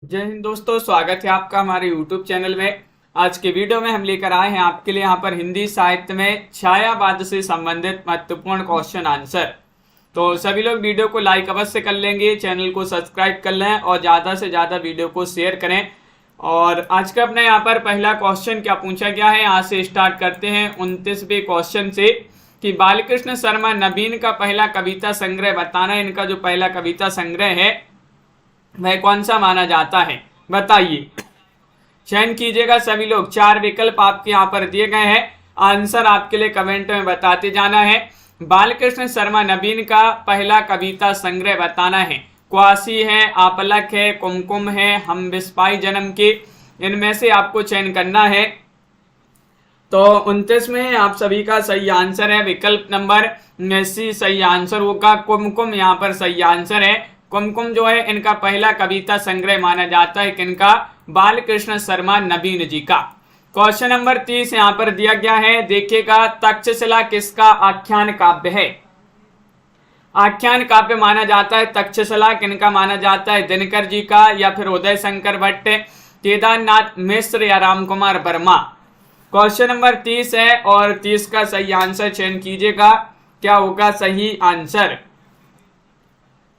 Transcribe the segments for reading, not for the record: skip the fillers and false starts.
जय हिंद दोस्तों, स्वागत है आपका हमारे YouTube चैनल में। आज के वीडियो में हम लेकर आए हैं आपके लिए यहाँ पर हिंदी साहित्य में छायावाद से संबंधित महत्वपूर्ण क्वेश्चन आंसर। तो सभी लोग वीडियो को लाइक अवश्य कर लेंगे, चैनल को सब्सक्राइब कर लें और ज़्यादा से ज़्यादा वीडियो को शेयर करें। और आज का अपने यहाँ पर पहला क्वेश्चन क्या पूछा गया है, यहाँ से स्टार्ट करते हैं 29वें क्वेश्चन से कि बालकृष्ण शर्मा नवीन का पहला कविता संग्रह बताना। इनका जो पहला कविता संग्रह है वह कौन सा माना जाता है, बताइए। चयन कीजिएगा सभी लोग। 4 विकल्प आपके यहाँ पर दिए गए हैं, आंसर आपके लिए कमेंट में बताते जाना है। बालकृष्ण शर्मा नवीन का पहला कविता संग्रह बताना है। क्वासी है, आपलक है, कुमकुम है, हम बिस्पाई जन्म के, इनमें से आपको चयन करना है। तो 29 में आप सभी का सही आंसर है विकल्प नंबर सी सही आंसर होगा। कुमकुम यहाँ पर सही आंसर है। कुमकुम जो है इनका पहला कविता संग्रह माना जाता है, किनका? बालकृष्ण शर्मा नवीन जी का। क्वेश्चन नंबर 30 यहाँ पर दिया गया है, देखिएगा। तक्षशिला किसका आख्यान काव्य है? आख्यान काव्य माना जाता है तक्षशिला, किनका माना जाता है? दिनकर जी का या फिर उदय शंकर भट्ट, केदारनाथ मिश्र या रामकुमार वर्मा। क्वेश्चन नंबर 30 है और 30 का सही आंसर चयन कीजिएगा। क्या होगा सही आंसर?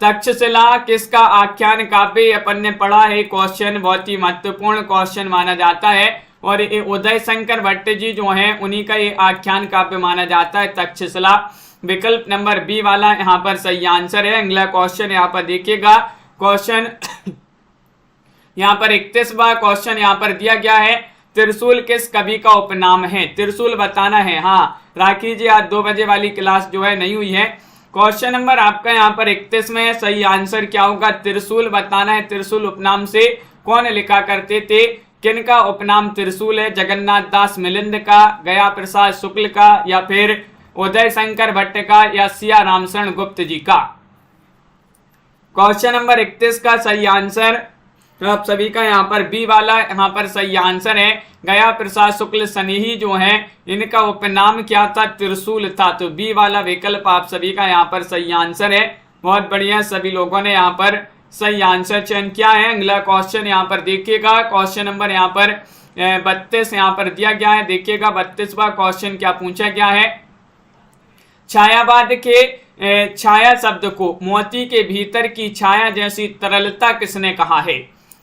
तक्षशिला किसका आख्यान काव्य अपन ने पढ़ा है क्वेश्चन, बहुत ही महत्वपूर्ण क्वेश्चन माना जाता है। और ये उदय शंकर भट्ट जी जो हैं उन्हीं का ये आख्यान काव्य माना जाता है तक्षशिला। विकल्प नंबर बी वाला यहाँ पर सही आंसर है। अगला क्वेश्चन यहाँ पर देखिएगा। क्वेश्चन यहाँ पर 31वां क्वेश्चन यहाँ पर दिया गया है, त्रिशूल किस कवि का उपनाम है? त्रिशूल बताना है। हाँ राखी जी, आज 2 बजे वाली क्लास जो है नहीं हुई है। क्वेश्चन नंबर आपका यहाँ पर 31 में सही आंसर क्या होगा? त्रिशूल बताना है। त्रिशूल उपनाम से कौन लिखा करते थे? किनका उपनाम त्रिशूल है? जगन्नाथ दास मिलिंद का, गया प्रसाद शुक्ल का, या फिर उदय शंकर भट्ट का, या सिया रामशरण गुप्त जी का? क्वेश्चन नंबर 31 का सही आंसर तो आप सभी का यहाँ पर बी वाला यहाँ पर सही आंसर है। गया प्रसाद शुक्ल स्नेही जो है इनका उपनाम क्या था? त्रिशूल था। तो बी वाला विकल्प आप सभी का यहाँ पर सही आंसर है। बहुत बढ़िया, सभी लोगों ने यहाँ पर सही आंसर चयन किया है। अगला क्वेश्चन यहाँ पर देखिएगा। क्वेश्चन नंबर यहाँ पर 32 यहाँ पर दिया गया है। देखिएगा 32वां क्वेश्चन क्या पूछा गया है। छायावाद के छाया शब्द को मोती के भीतर की छाया जैसी तरलता किसने कहा है?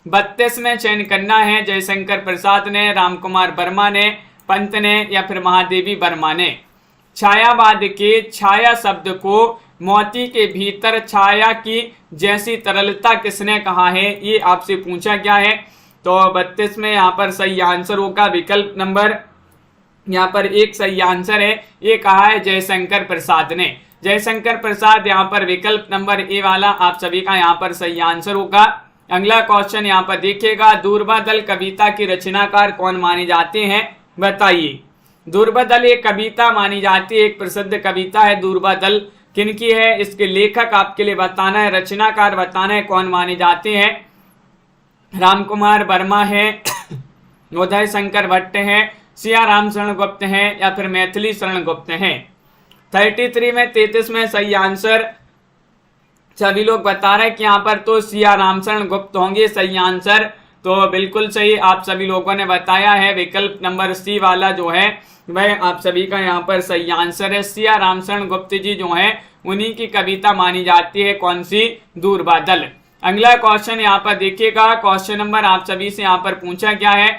32 में चयन करना है। जयशंकर प्रसाद ने, रामकुमार वर्मा ने, पंत ने, या फिर महादेवी वर्मा ने। छायावाद के छाया शब्द को मोती के भीतर छाया की जैसी तरलता किसने कहा है, ये आपसे पूछा गया है। तो 32 में यहाँ पर सही आंसर होगा विकल्प नंबर यहाँ पर 1 सही आंसर है। ये कहा है जयशंकर प्रसाद ने। जयशंकर प्रसाद यहाँ पर विकल्प नंबर ए वाला आप सभी का यहाँ पर सही आंसर होगा। अगला क्वेश्चन यहाँ पर देखिएगा। दूर्वादल कविता की रचनाकार कौन माने जाते हैं, बताइए। दूर्वादल एक कविता मानी जाती है, एक प्रसिद्ध कविता है दूर्वादल। किनकी है? इसके लेखक आपके लिए बताना है, रचनाकार बताना है कौन माने जाते हैं। रामकुमार वर्मा है, उदय शंकर भट्ट है, सिया रामशरण गुप्त है, या फिर मैथिली शरण गुप्त है। 33 में 33 में सही आंसर सभी लोग बता रहे हैं कि यहाँ पर तो सिया रामशरण गुप्त होंगे सही आंसर। तो बिल्कुल सही आप सभी लोगों ने बताया है। विकल्प नंबर सी वाला जो है वह आप सभी का यहाँ पर सही आंसर है। सिया रामशरण गुप्त जी जो है उन्हीं की कविता मानी जाती है, कौन सी? दूर्वादल। अगला क्वेश्चन यहाँ पर देखिएगा। क्वेश्चन नंबर आप सभी से यहाँ पर पूछा गया है।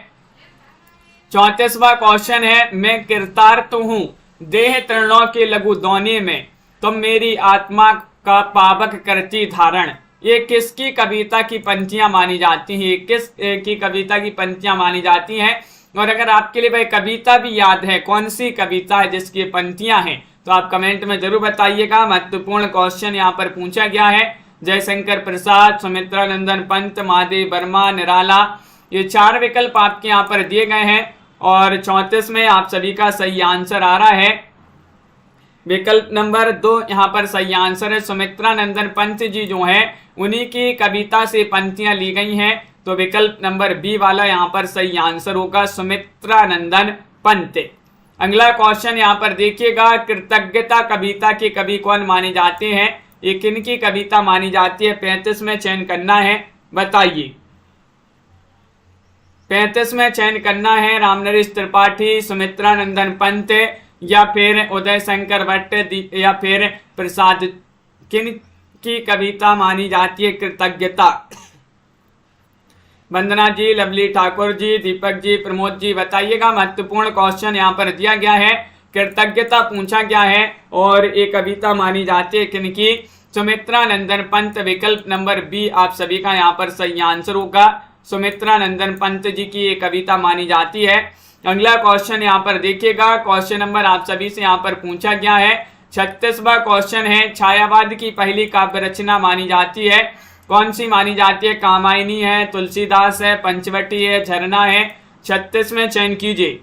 34वां क्वेश्चन है, मैं कृतार्थ हूँ देह तृणों के लघु दौने में, तुम मेरी आत्मा का पावक करती धारण। ये किसकी कविता की पंक्तियां मानी जाती हैं? किस की कविता की पंक्तियां मानी जाती हैं? और अगर आपके लिए वह कविता भी याद है, कौन सी कविता है जिसकी पंक्तियां हैं, तो आप कमेंट में जरूर बताइएगा। महत्वपूर्ण क्वेश्चन यहाँ पर पूछा गया है। जयशंकर प्रसाद, सुमित्रा नंदन पंत, महादेव वर्मा, निराला, ये 4 विकल्प आपके यहाँ पर दिए गए हैं। और 34 में आप सभी का सही आंसर आ रहा है विकल्प नंबर 2 यहाँ पर सही आंसर है। सुमित्रा नंदन पंत जी जो है उन्हीं की कविता से पंक्तियां ली गई हैं। तो विकल्प नंबर बी वाला यहाँ पर सही आंसर होगा, सुमित्रा नंदन पंत। अगला क्वेश्चन यहाँ पर देखिएगा। कृतज्ञता कविता के कवि कौन माने जाते हैं? ये किनकी कविता मानी जाती है? 35 में चयन करना है, बताइए। 35 में चयन करना है रामनरेश त्रिपाठी, सुमित्रा नंदन पंत या फिर उदय शंकर भट्ट या फिर प्रसाद। किन की कविता मानी जाती है कृतज्ञता? वंदना जी, लवली ठाकुर जी, दीपक जी, प्रमोद जी, बताइएगा। महत्वपूर्ण क्वेश्चन यहाँ पर दिया गया है, कृतज्ञता पूछा गया है और ये कविता मानी जाती है किनकी? सुमित्रा नंदन पंत। विकल्प नंबर बी आप सभी का यहाँ पर सही आंसर होगा। सुमित्रा नंदन पंत जी की ये कविता मानी जाती है। अगला क्वेश्चन यहाँ पर देखिएगा, क्वेश्चन नंबर आप सभी से यहाँ पर पूछा गया है। 36वां क्वेश्चन है, छायावाद की पहली काव्य रचना मानी जाती है, कौन सी मानी जाती है? कामायनी है, तुलसीदास है, पंचवटी है, झरना है। 36 में चयन कीजिए।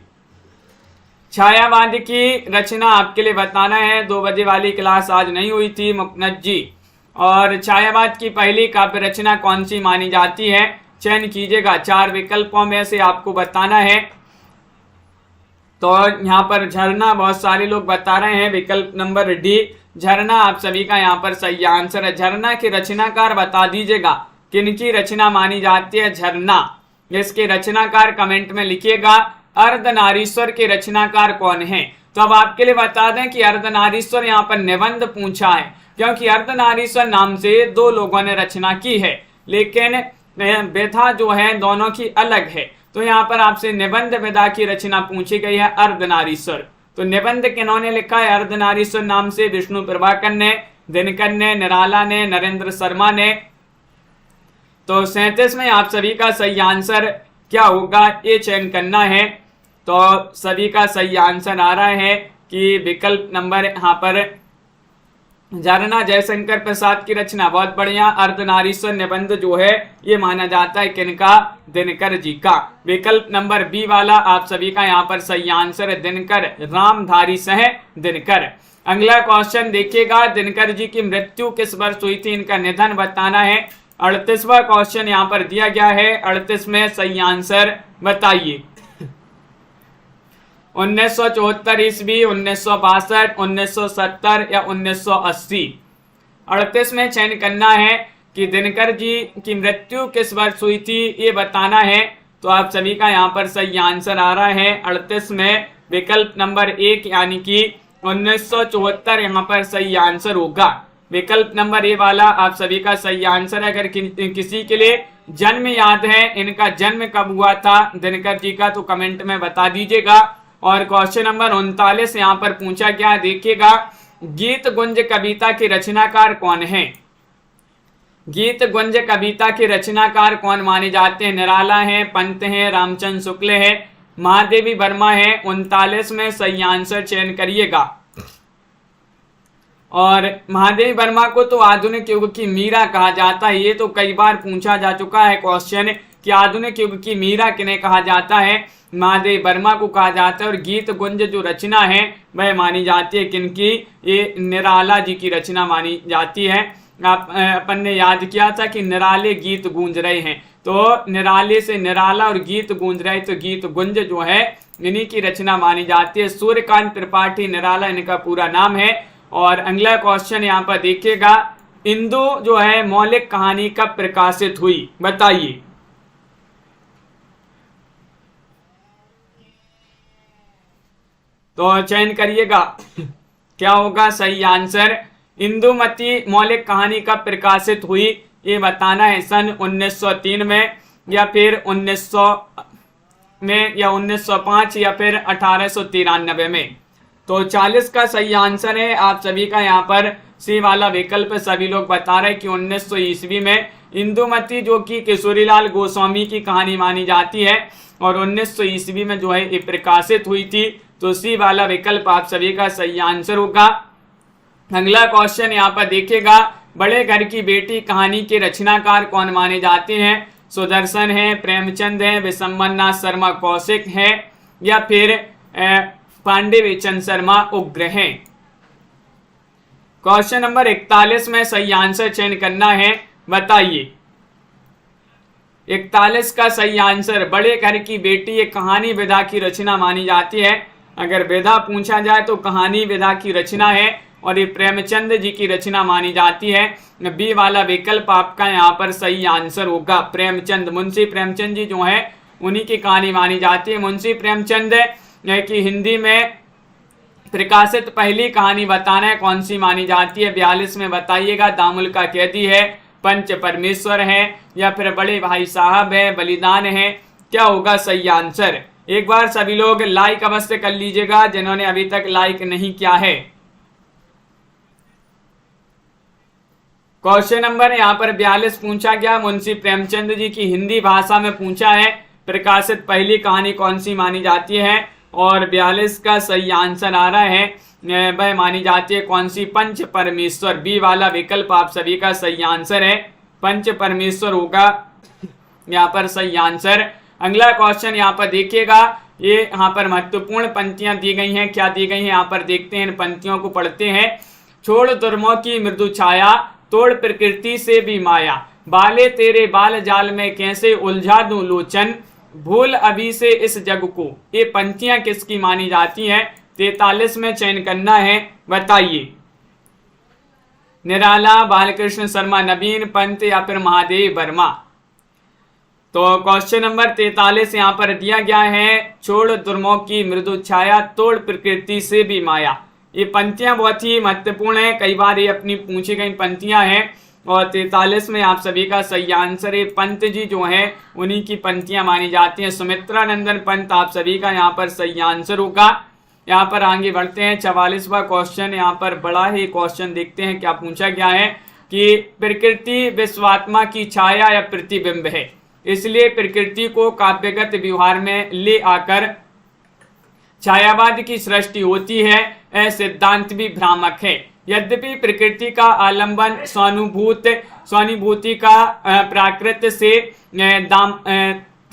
छायावाद की रचना आपके लिए बताना है, 2 बजे वाली क्लास आज नहीं हुई थी मुकनत जी। और छायावाद की पहली काव्य रचना कौन सी मानी जाती है? चयन कीजिएगा, 4 विकल्पों में से आपको बताना है। तो यहाँ पर झरना बहुत सारे लोग बता रहे हैं, विकल्प नंबर डी झरना आप सभी का यहाँ पर सही आंसर है। झरना के रचनाकार बता दीजिएगा, किनकी रचना मानी जाती है झरना? इसके रचनाकार कमेंट में लिखिएगा। अर्धनारीश्वर के रचनाकार कौन है? तो अब आपके लिए बता दें कि अर्धनारीश्वर यहाँ पर निबंध पूछा है, क्योंकि अर्धनारीश्वर नाम से 2 लोगों ने रचना की है, लेकिन विधा जो है दोनों की अलग है। तो यहाँ पर आपसे निबंध विधा की रचना पूछी गई है अर्धनारीश्वर। तो निबंध किन्होंने लिखा है अर्धनारीश्वर नाम से? विष्णु प्रभाकर ने, दिनकर ने, निराला ने, नरेंद्र शर्मा ने। तो 37 में आप सभी का सही आंसर क्या होगा, ये चयन करना है। तो सभी का सही आंसर आ रहा है कि विकल्प नंबर यहाँ पर झरना जयशंकर प्रसाद की रचना। बहुत बढ़िया। अर्धनारीश्वर निबंध जो है ये माना जाता है किनका? दिनकर जी का। विकल्प नंबर बी वाला आप सभी का यहाँ पर सही आंसर है, दिनकर, रामधारी सह दिनकर। अगला क्वेश्चन देखिएगा, दिनकर जी की मृत्यु किस वर्ष हुई थी? इनका निधन बताना है। 38वां क्वेश्चन यहाँ पर दिया गया है, 38 में सही आंसर बताइए। 1974 ईस्वी, 1962, 1970 या 1980? 38 में चयन करना है कि दिनकर जी की मृत्यु किस वर्ष हुई थी, ये बताना है। तो आप सभी का यहाँ पर सही आंसर आ रहा है 38 में विकल्प नंबर 1 यानी कि 1974 यहाँ पर सही आंसर होगा। विकल्प नंबर ए वाला आप सभी का सही आंसर है। अगर किसी के लिए जन्म याद है, इनका जन्म कब हुआ था दिनकर जी का, तो कमेंट में बता दीजिएगा। और क्वेश्चन नंबर 39 यहाँ पर पूछा गया, देखिएगा, गीत गुंज कविता के रचनाकार कौन है? गीत गुंज कविता के रचनाकार कौन माने जाते हैं? निराला है, पंत है, रामचंद्र शुक्ल है, महादेवी वर्मा है। 39 में सही आंसर चयन करिएगा। और महादेवी वर्मा को तो आधुनिक युग की मीरा कहा जाता है। ये तो कई बार पूछा जा चुका है क्वेश्चन कि आधुनिक युग की मीरा किन्हें कहा जाता है? महादेवी वर्मा को कहा जाता है। और गीत गुंज जो रचना है वह मानी जाती है किनकी? ये निराला जी की रचना मानी जाती है। अपन ने याद किया था कि निराले गीत गूंज रहे हैं, तो निराले से निराला और गीत गूंज रहे, तो गीत गुंज जो है इन्हीं की रचना मानी जाती है। सूर्यकांत त्रिपाठी निराला इनका पूरा नाम है। और अगला क्वेश्चन यहाँ पर देखिएगा, इंदु जो है मौलिक कहानी कब प्रकाशित हुई, बताइए। तो चयन करिएगा, क्या होगा सही आंसर? इंदुमती मौलिक कहानी कब प्रकाशित हुई, ये बताना है। सन 1903 में या फिर 1900 में या 1905 या फिर 1893 में। तो 40 का सही आंसर है आप सभी का यहाँ पर सी वाला विकल्प। सभी लोग बता रहे हैं कि 1900 ईस्वी में इंदुमती जो कि किशोरीलाल गोस्वामी की कहानी मानी जाती है और 1900 ईस्वी में जो है ये प्रकाशित हुई थी। तो सी वाला विकल्प आप सभी का सही आंसर होगा। अगला क्वेश्चन यहाँ पर देखिएगा, बड़े घर की बेटी कहानी के रचनाकार कौन माने जाते हैं? सुदर्शन है, प्रेमचंद है, विशंबरनाथ शर्मा कौशिक है या फिर पांडे विचंद शर्मा उग्र हैं। क्वेश्चन नंबर 41 में सही आंसर चयन करना है, बताइए। 41 का सही आंसर, बड़े घर की बेटी एक कहानी विधा की रचना मानी जाती है। अगर विधा पूछा जाए तो कहानी विधा की रचना है और ये प्रेमचंद जी की रचना मानी जाती है। बी वाला विकल्प आपका यहाँ पर सही आंसर होगा। प्रेमचंद, मुंशी प्रेमचंद जी जो है उन्हीं की कहानी मानी जाती है। मुंशी प्रेमचंद की हिंदी में प्रकाशित पहली कहानी बताना है, कौन सी मानी जाती है? 42 में बताइएगा। दामुल का कैदी है, पंच परमेश्वर है, या फिर बड़े भाई साहब है, बलिदान है, क्या होगा सही आंसर? एक बार सभी लोग लाइक अवश्य कर लीजिएगा जिन्होंने अभी तक लाइक नहीं किया है। क्वेश्चन नंबर यहाँ पर 42 पूछा गया, मुंशी प्रेमचंद जी की हिंदी भाषा में पूछा है, प्रकाशित पहली कहानी कौन सी मानी जाती है? और 42 का सही आंसर आ रहा है वह मानी जाती है कौन सी? पंच परमेश्वर। बी वाला विकल्प आप सभी का सही आंसर है, पंच परमेश्वर होगा यहाँ पर सही आंसर। अगला क्वेश्चन यहाँ पर देखिएगा, ये यहाँ पर महत्वपूर्ण पंक्तियां दी गई हैं, क्या दी गई हैं यहाँ पर देखते हैं, इन पंक्तियों को पढ़ते हैं। छोड़ दुर्मों की मृदु छाया, तोड़ प्रकृति से भी माया, बाले तेरे बाल जाल में कैसे उलझा दूं लोचन, भूल अभी से इस जग को। ये पंक्तियां किसकी मानी जाती हैं? 43 में चयन करना है, बताइए। निराला, बालकृष्ण शर्मा, नवीन पंत या फिर महादेव वर्मा? तो क्वेश्चन नंबर 43 यहाँ पर दिया गया है, छोड़ दुर्मों की मृदु छाया, तोड़ प्रकृति से भी माया। ये पंक्तियां बहुत ही महत्वपूर्ण है, कई बार ये अपनी पूछी गई पंक्तियां हैं। और 43 में आप सभी का सही आंसर है, पंत जी जो है उन्हीं की पंक्तियां मानी जाती हैं। सुमित्रा नंदन पंत आप सभी का यहाँ पर सही आंसर होगा। यहाँ पर आगे बढ़ते हैं, 44वां क्वेश्चन यहाँ पर बड़ा ही क्वेश्चन देखते हैं क्या पूछा गया है कि प्रकृति विश्वात्मा की छाया या प्रतिबिंब है, इसलिए प्रकृति को काव्यगत व्यवहार में ले आकर छायावाद की सृष्टि होती है, यह सिद्धांत भी भ्रामक है। यद्यपि प्रकृति का आलंबन स्वानुभूति का प्राकृत से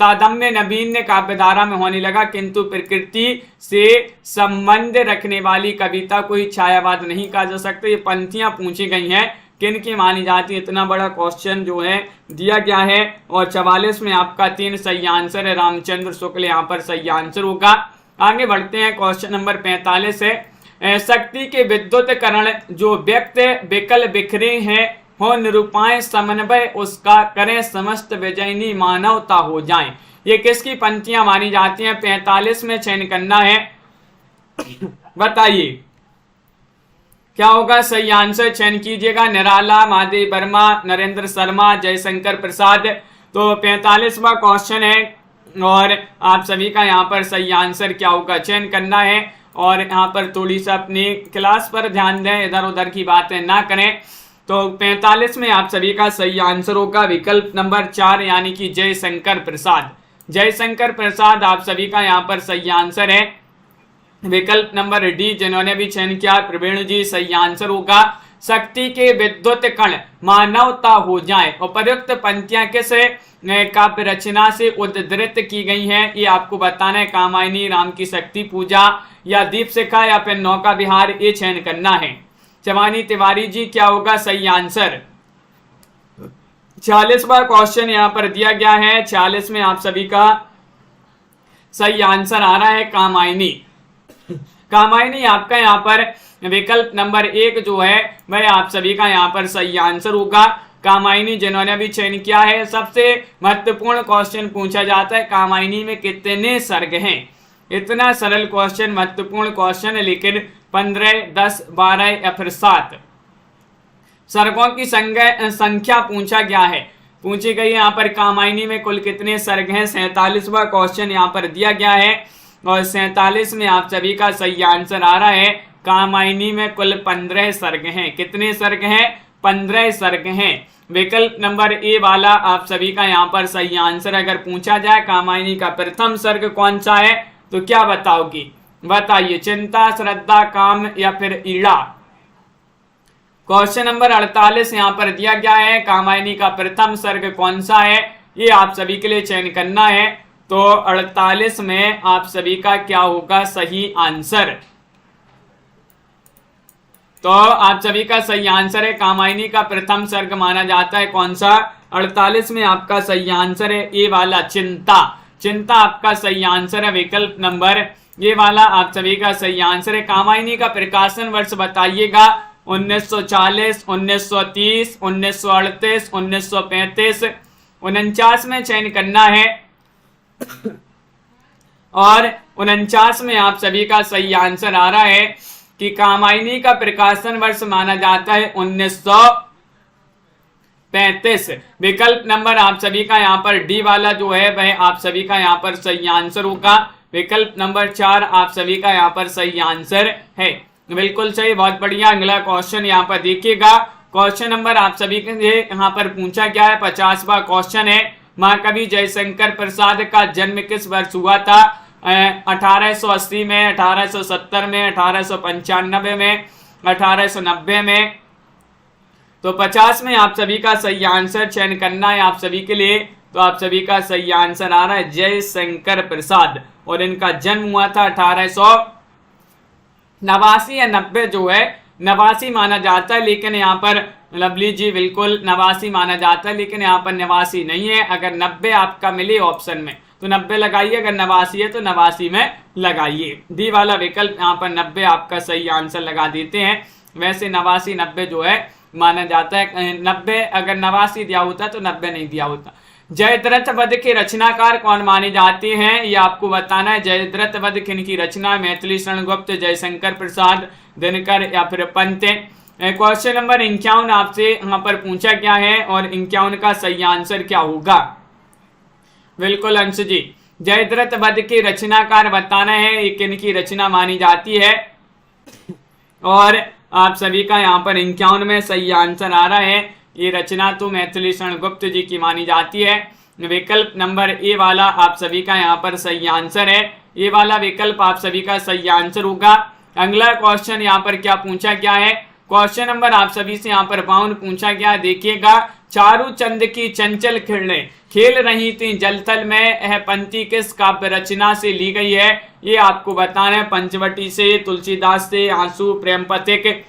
तादम्य नवीन काव्यधारा में होने लगा, किंतु प्रकृति से संबंध रखने वाली कविता कोई छायावाद नहीं कहा जा सकता। ये पंक्तियां पूछी गई हैं, किन की मानी जाती है? इतना बड़ा क्वेश्चन जो है दिया गया है। और 44 में आपका 3 सही आंसर है, रामचंद्र शुक्ल यहाँ पर सही आंसर होगा। आगे बढ़ते हैं, क्वेश्चन नंबर 45 है, शक्ति के विद्युत करण जो व्यक्त विकल बिखरे हैं, हो निरूपाएं समन्वय उसका, करें समस्त विजयनी मानवता हो जाए। ये किसकी पंक्तियां मानी जाती हैं? 45 में चयन करना है, बताइए क्या होगा सही आंसर? चयन कीजिएगा। निराला, महादेव वर्मा, नरेंद्र शर्मा, जयशंकर प्रसाद। तो 45वां क्वेश्चन है और आप सभी का यहाँ पर सही आंसर क्या होगा चयन करना है। और यहाँ पर थोड़ी सा अपनी क्लास पर ध्यान दें, इधर उधर की बातें ना करें। तो 45 में आप सभी का सही आंसर होगा विकल्प नंबर 4 यानी कि जयशंकर प्रसाद। जयशंकर प्रसाद आप सभी का यहाँ पर सही आंसर है। विकल्प नंबर डी जिन्होंने भी चयन किया प्रवीण जी, सही आंसर होगा शक्ति के विद्युत कण मानवता हो जाए। उपयुक्त पंक्तियां किस काव्य रचना से उद्धृत की गई हैं, ये आपको बताना है। कामायनी, राम की शक्ति पूजा या दीप शिखा या फिर नौका विहार, ये चयन करना है। चवानी तिवारी जी क्या होगा सही आंसर? 46वां क्वेश्चन यहाँ पर दिया गया है, 46 में आप सभी का सही आंसर आ रहा है कामायनी। कामायनी आपका यहाँ पर विकल्प नंबर 1 जो है वह आप सभी का यहाँ पर सही आंसर होगा। कामायनी जिन्होंने भी चयन किया है। सबसे महत्वपूर्ण क्वेश्चन पूछा जाता है कामायनी में कितने सर्ग हैं? इतना सरल क्वेश्चन, महत्वपूर्ण क्वेश्चन है, लेकिन 15, 10, 12 या फिर 7 सर्गों की संख्या पूछा गया है, पूछी गई है। यहाँ पर कामायनी में कुल कितने सर्ग हैं? 47वां क्वेश्चन यहाँ पर दिया गया है और 47 में आप सभी का सही आंसर आ रहा है कामायनी में कुल 15 सर्ग हैं। कितने सर्ग हैं? 15 सर्ग हैं। विकल्प नंबर ए वाला आप सभी का यहाँ पर सही आंसर। अगर पूछा जाए कामायनी का प्रथम सर्ग कौन सा है तो क्या बताओगी? बताइए, चिंता, श्रद्धा, काम या फिर ईड़ा? क्वेश्चन नंबर 48 यहाँ पर दिया गया है, कामायनी का प्रथम सर्ग कौन सा है, ये आप सभी के लिए चयन करना है। तो 48 में आप सभी का क्या होगा सही आंसर? तो आप सभी का सही आंसर है कामायनी का प्रथम सर्ग माना जाता है कौन सा? 48 में आपका सही आंसर है ए वाला, चिंता। चिंता आपका सही आंसर है। विकल्प नंबर ये वाला आप सभी का सही आंसर है। कामायनी का प्रकाशन वर्ष बताइएगा। 1940, 1930, 1938, 1935, 49 में चयन करना है। और 49 में आप सभी का सही आंसर आ रहा है कि कामायनी का प्रकाशन वर्ष माना जाता है 1935। विकल्प नंबर आप सभी का यहाँ पर डी वाला जो है वह आप सभी का यहाँ पर सही आंसर होगा। विकल्प नंबर 4 आप सभी का यहाँ पर सही आंसर है। बिल्कुल सही, बहुत बढ़िया। अगला क्वेश्चन यहाँ पर देखिएगा। क्वेश्चन नंबर आप सभी के यहाँ पर पूछा गया है, 50वां क्वेश्चन है। महाकवि जयशंकर प्रसाद का जन्म किस वर्ष हुआ था? 1880 में, 1870 में, 1895 में, 1890 में। तो 50 में आप सभी का सही आंसर चयन करना है आप सभी के लिए। तो आप सभी का सही आंसर आ रहा है जयशंकर प्रसाद, और इनका जन्म हुआ था 1889 या 90 जो है 89 माना जाता है, लेकिन यहाँ पर लवली जी बिल्कुल 89 माना जाता है, लेकिन यहाँ पर 89 नहीं है। अगर 90 आपका मिले ऑप्शन में तो 90 लगाइए, अगर 89 है तो 89 में लगाइए। डी वाला विकल्प यहाँ पर 90 आपका सही आंसर लगा देते हैं। वैसे 89 90 जो है माना जाता है। 90 अगर 89 दिया होता तो 90 नहीं दिया होता। जयद्रथ वध के रचनाकार कौन माने जाते हैं, ये आपको बताना है। जयद्रथ वध किनकी रचना? मैथिली शरण गुप्त, जयशंकर प्रसाद, दिनकर या फिर पंत। क्वेश्चन नंबर 51 आपसे यहाँ पर पूछा गया है, और 51 का सही आंसर क्या होगा? बिल्कुल अंश जी, जयद्रथ वध की रचनाकार बताना है, ये किनकी रचना मानी जाती है। और आप सभी का यहाँ पर 51 में सही आंसर आ रहा है। ये रचना तो मैथिली शरण गुप्त जी की मानी जाती है। विकल्प नंबर ए वाला आप सभी का यहाँ पर सही आंसर है। ए वाला विकल्प आप सभी का सही आंसर होगा। अगला क्वेश्चन यहाँ पर क्या पूछा गया है? क्वेश्चन नंबर आप सभी से यहाँ पर 52 पूछा गया है। देखिएगा, चारू चंद की चंचल किरणें खेल रही थी जलथल में, यह पंक्ति किस काव्य रचना से ली गई है? ये आपको बताना है। पंचवटी से, तुलसीदास से, आंसू, प्रेम पथिक।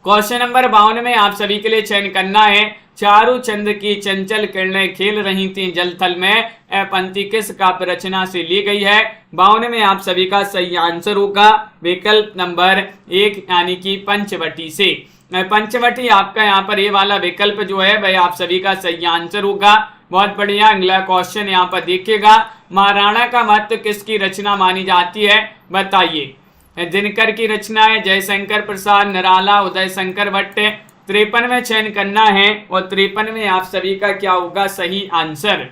क्वेश्चन नंबर 52 में आप सभी के लिए चयन करना है। चारू चंद की चंचल किरणें खेल रही थी जलथल में, यह पंक्ति किस काव्य रचना से ली गई है? 52 में आप सभी का सही आंसर होगा विकल्प नंबर 1 यानी कि पंचवटी से। पंचवटी आपका यहाँ पर ये वाला विकल्प जो है वह आप सभी का सही आंसर होगा। बहुत बढ़िया। अगला क्वेश्चन यहाँ पर देखिएगा, महाराणा का महत्व किसकी रचना मानी जाती है? बताइए। दिनकर की रचना है, जयशंकर प्रसाद, निराला, उदय शंकर भट्ट। 53 में चयन करना है, और 53 में आप सभी का क्या होगा सही आंसर?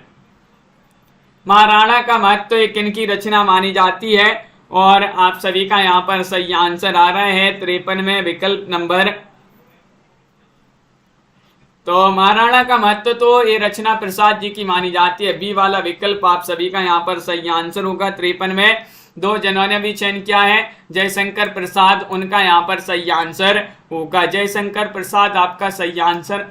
महाराणा का महत्व किनकी रचना मानी जाती है? और आप सभी का यहाँ पर सही आंसर आ रहा है 53 में विकल्प नंबर। तो महाराणा का महत्व तो ये रचना प्रसाद जी की मानी जाती है। बी वाला विकल्प आप सभी का यहाँ पर सही आंसर होगा 53 में। 2 जनों ने भी चयन किया है, जयशंकर प्रसाद, उनका यहाँ पर सही आंसर होगा। जयशंकर प्रसाद आपका सही आंसर।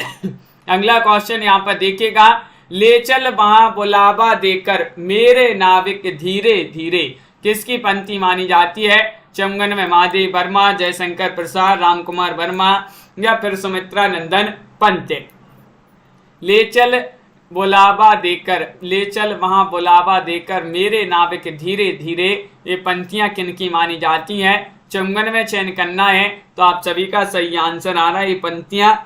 अगला क्वेश्चन यहाँ पर देखिएगा, ले चल वहां बुलावा देकर मेरे नाविक धीरे धीरे किसकी पंक्ति मानी जाती है? चमगन में महादेव वर्मा, जयशंकर प्रसाद, रामकुमार वर्मा या फिर सुमित्रा नंदन पंत। ले चल बुलावा देकर, ले चल वहां बुलावा देकर मेरे नाविक धीरे धीरे, ये पंक्तियां किनकी मानी जाती हैं? चमगन में चयन करना है, तो आप सभी का सही आंसर आ रहा है। ये पंक्तियां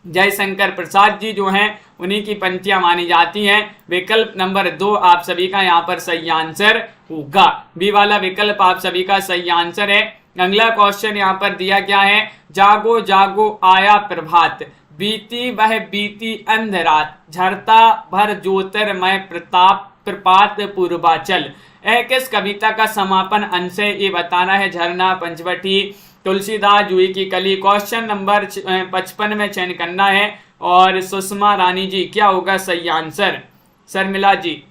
जयशंकर प्रसाद जी जो हैं उन्हीं की पंक्तियां मानी जाती हैं। विकल्प नंबर 2 आप सभी का यहाँ पर सही आंसर होगा। बी वाला विकल्प आप सभी का सही आंसर है। अगला क्वेश्चन यहाँ पर दिया गया है, जागो जागो आया प्रभात, बीती वह बीती अंधरात, झरता भर ज्योतिर्मय प्रताप प्रपात पूर्वाचल। किस कविता का समापन अंश है? ये बताना है। झरना, पंचवटी, तुलसीदास, जूही की कली। क्वेश्चन नंबर 55 में चयन करना है, और सुषमा रानी जी क्या होगा सही आंसर? शर्मिला जी।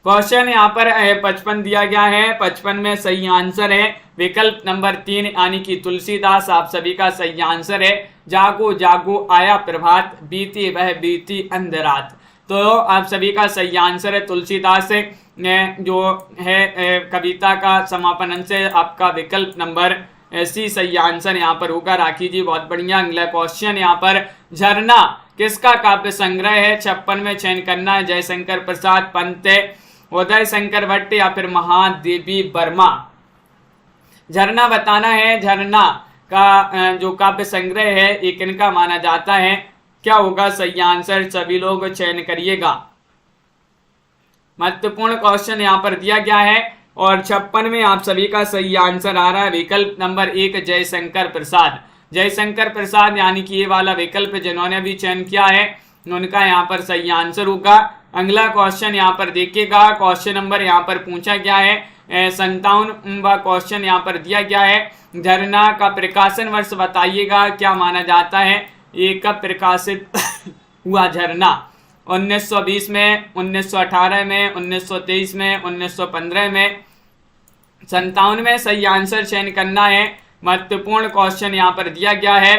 क्वेश्चन यहाँ पर 55 दिया गया है, 55 में सही आंसर है विकल्प नंबर 3 यानी कि तुलसीदास आप सभी का सही आंसर है। जागो जागो आया प्रभात, बीती वह बीती अंधरात। तो आप सभी का सही आंसर है तुलसीदास जो है कविता का समापन अंश है आपका विकल्प नंबर सी सही आंसर यहाँ पर होगा। राखी जी बहुत बढ़िया। अगला क्वेश्चन यहाँ पर, झरना किसका काव्य संग्रह है? 56 में चयन करना है। जयशंकर प्रसाद, पंत, उदय शंकर भट्ट या फिर महादेवी वर्मा। झरना बताना है। झरना का जो काव्य संग्रह है ये किनका माना जाता है? क्या होगा सही आंसर? सभी लोग चयन करिएगा। महत्वपूर्ण क्वेश्चन यहाँ पर दिया गया है। और 56 में आप सभी का सही आंसर आ रहा है विकल्प नंबर 1 जयशंकर प्रसाद। जयशंकर प्रसाद यानी कि ये वाला विकल्प जिन्होंने भी चयन किया है उनका यहाँ पर सही आंसर होगा। अगला क्वेश्चन यहाँ पर देखिएगा, क्वेश्चन नंबर यहाँ पर पूछा गया है 57वां क्वेश्चन यहाँ पर दिया गया है, झरना का प्रकाशन वर्ष बताइएगा, क्या माना जाता है ये कब प्रकाशित हुआ झरना? 1920 में, 1918 में, 1923 में, 1915 में, 57 में सही आंसर चयन करना है। महत्वपूर्ण क्वेश्चन यहाँ पर दिया गया है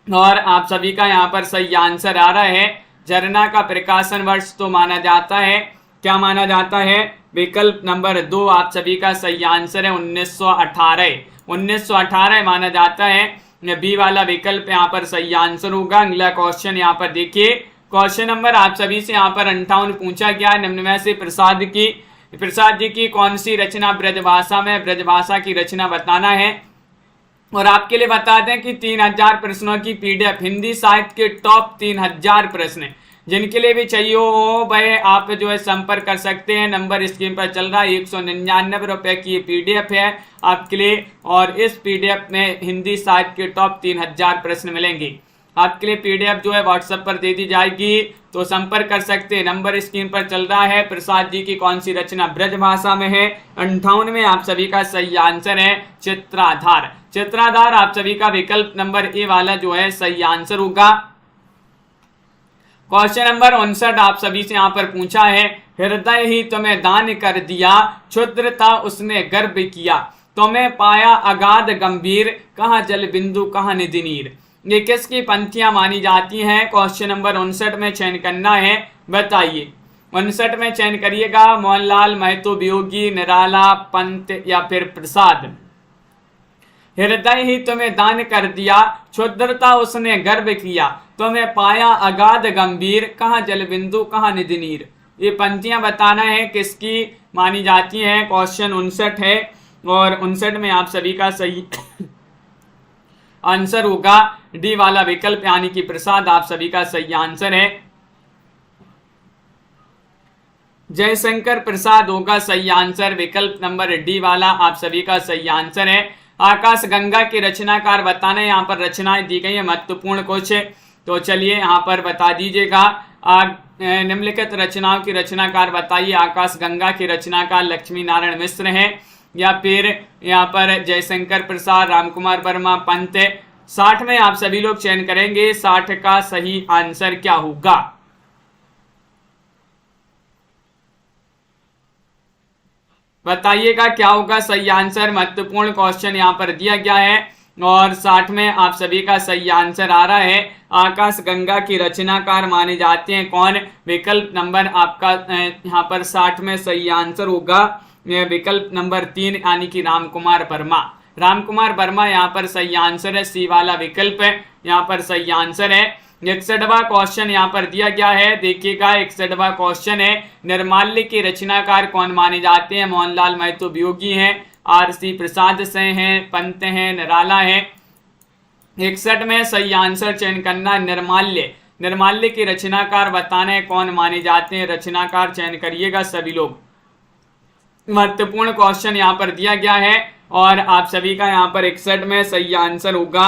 और आप सभी का यहाँ पर सही आंसर आ रहा है। झरना का प्रकाशन वर्ष तो माना जाता है, क्या माना जाता है? विकल्प नंबर 2 आप सभी का सही आंसर है 1918। 1918 माना जाता है, बी वाला विकल्प यहाँ पर सही आंसर होगा। अगला क्वेश्चन यहाँ पर देखिए, क्वेश्चन नंबर आप सभी से यहाँ पर 58 पूछा गया है, निम्न में से प्रसाद जी की कौन सी रचना ब्रजभाषा में, ब्रजभाषा की रचना बताना है। और आपके लिए बता दें कि 3000 प्रश्नों की पीडीएफ, हिंदी साहित्य के टॉप 3000 प्रश्न, जिनके लिए भी चाहिए हो भाई आप जो है संपर्क कर सकते हैं। नंबर स्क्रीन पर चल रहा है, 199 रुपए की ये पीडीएफ है आपके लिए। और इस पीडीएफ में हिंदी साहित्य के टॉप 3000 प्रश्न मिलेंगे आपके लिए। पीडीएफ जो है व्हाट्सएप पर दे दी जाएगी, तो संपर्क कर सकते हैं। नंबर स्क्रीन पर चल रहा है। प्रसाद जी की कौन सी रचना ब्रजभाषा में है? 58 में आप सभी का सही आंसर है चित्राधार। चित्राधार आप सभी का विकल्प नंबर ए वाला जो है सही आंसर होगा। क्वेश्चन नंबर 59 आप सभी से यहाँ पर पूछा है, हृदय ही तुम्हें दान कर दिया, क्षुद्रता उसने गर्भ किया, तुम्हें पाया अगाध गंभीर, कहाँ जल बिंदु कहाँ निधि नीर। ये किसकी पंक्तियां मानी जाती हैं? क्वेश्चन नंबर 59 में चयन करना है, बताइए। 59 में चयन करिएगा, मोहनलाल, महतो, वियोगी, निराला, पंत या फिर प्रसाद। हृदय ही तुम्हें दान कर दिया, क्षुद्रता उसने गर्भ किया, तुम्हें पाया अगाध गंभीर, कहाँ जल बिंदु कहाँ निधि नीर। ये पंक्तियां बताना है किसकी मानी जाती हैं। क्वेश्चन 59 है और 59 में आप सभी का सही आंसर होगा डी वाला विकल्प यानी कि प्रसाद आप सभी का सही आंसर है। जयशंकर प्रसाद होगा सही आंसर, विकल्प नंबर डी वाला आप सभी का सही आंसर है। आकाश गंगा के रचनाकार बताना है, यहाँ पर रचनाएं दी गई है, महत्वपूर्ण कुछ, तो चलिए यहाँ पर बता दीजिएगा। निम्नलिखित रचनाओं की रचनाकार बताइए। आकाश गंगा के रचनाकार लक्ष्मी नारायण मिश्र हैं या फिर यहाँ पर जयशंकर प्रसाद, रामकुमार वर्मा, पंत। 60 में आप सभी लोग चयन करेंगे, 60 का सही आंसर क्या होगा? बताइएगा क्या होगा सही आंसर। महत्वपूर्ण क्वेश्चन यहाँ पर दिया गया है और 60 में आप सभी का सही आंसर आ रहा है। आकाश गंगा की रचनाकार माने जाते हैं कौन? विकल्प नंबर आपका यहाँ पर 60 में सही आंसर होगा विकल्प नंबर 3 यानी कि रामकुमार वर्मा। रामकुमार वर्मा यहाँ पर सही आंसर है, सी वाला विकल्प है यहाँ पर सही आंसर है। 61वां क्वेश्चन यहाँ पर दिया गया है, देखिएगा 61वां क्वेश्चन है, निर्माल्य के रचनाकार कौन माने जाते हैं? मोहनलाल, महतो, वियोगी हैं, आरसी प्रसाद से हैं, पंत हैं, निराला हैं। 61 में सही आंसर चयन करना, निर्माल्य। निर्माल्य के रचनाकार बताना है कौन माने जाते हैं, रचनाकार चयन करिएगा सभी लोग। महत्वपूर्ण क्वेश्चन यहाँ पर दिया गया है और आप सभी का यहाँ पर 61 में सही आंसर होगा।